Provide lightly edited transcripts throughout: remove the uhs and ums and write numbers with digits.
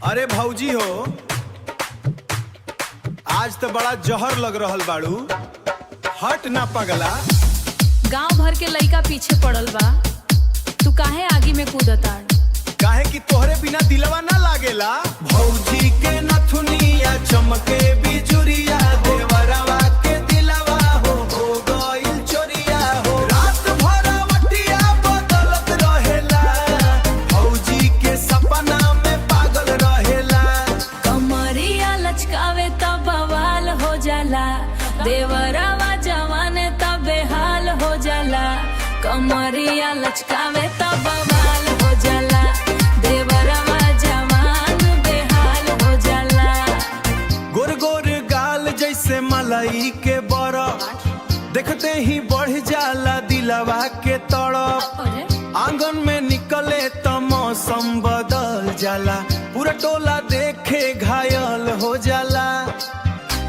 अरे भौजी हो, आज तो बड़ा जहर लग रहल बाड़ू। हट ना पगला। गांव भर के लइका पीछे पड़ल बा, तू काहे आगे में कूदता? काहे कि तोहरे बिना दिलवा ना लागेला। भौजी के नथुनिया चमके बिजुरिया, देवरवा के दिलवा हो गइल चोरिया हो। रात भर वटिया बदलत रहेला, भौजी के सपना में पागल रहेला। कमरिया लचकावे तब बवाल हो जाला, देवरवा जवाने तब बेहाल हो जाला। कमरिया लचकावे तब बवाल हो जाला, देवरवा जवान बेहाल हो जाला। गोर गोर गाल जैसे मलाई के बरफ, देखते ही बढ़ जाला दिलवा के तड़प। आंगन में निकले तो मौसम बदल जाला, पूरा टोला देखे घायल हो जाला।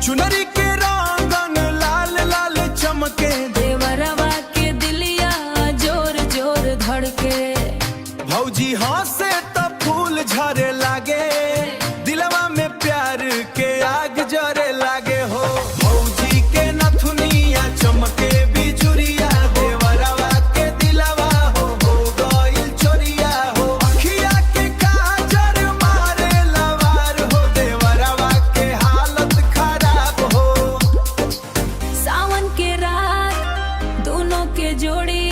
चुनरी के रंगन लाल लाल चमके, देवरवा के दिलिया जोर जोर धड़के। भौजी हंसे तो फूल झरे लागे, दिलवा में प्यार के आग जरे लागे हो। भौजी के नथुनिया चमके बिजुरिया, देवरवा के दिलवा हो गइल चोरिया हो। अखिया के काजर मारे लवार हो, देवरवा के हालत खराब हो। सावन के रात दोनों के जोड़ी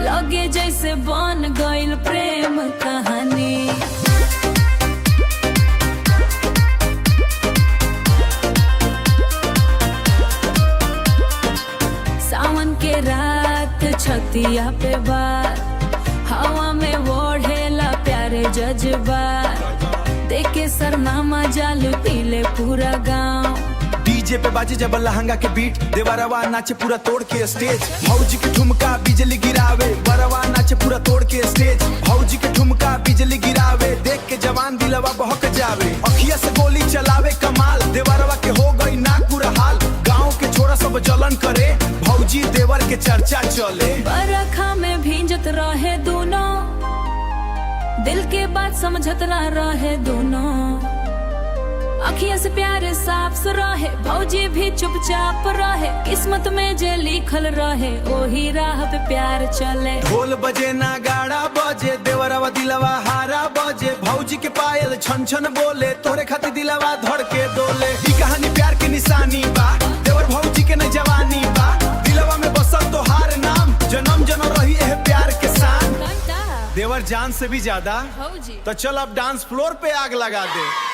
लगे जैसे बन गइल प्रेम कहानी। सावन के रात छतिया पे बार, हवा में ओढ़ेला प्यारे जज्बात। देखे सरनामा जाल पीले पूरा गांव। डीजे पे बाजे जब लहंगा के बीट, देवरवा नाचे पूरा तोड़ के स्टेज। भौजी के ठुमका बिजली गिरावे, बरवा नाचे पूरा तोड़ के स्टेज। भौजी के ठुमका बिजली गिरावे, देख के जवान दिलवा बहक जावे। अखिया से गोली चलावे कमाल, देवरवा के हो गई नाकुर हाल। गाँव के छोरा सब जलन करे, भौजी देवर के चर्चा चले। बरखा में भींजत रहे दोनों, दिल के बात समझत ना रहे दोनों। अखिया से प्यार साफ से रहे, भौजी भी चुपचाप रहे। किस्मत में जे लिखल रहे, ओही राह पे प्यार चले। ढोल बजे नागाड़ा बजे, देवरवा दिलवा हारा बजे। भौजी के पायल छन छन बोले, तोरे खातिर दिलवा धड़ के डोले। ई कहानी प्यार के निशानी बा, देवर भौजी के न जवानी बा। दिलवा में बसल तो हार नाम, जन्म जन्म रही है प्यार के शान। देवर जान से भी ज्यादा, भौजी तो चल अब डांस फ्लोर पे आग लगा दे।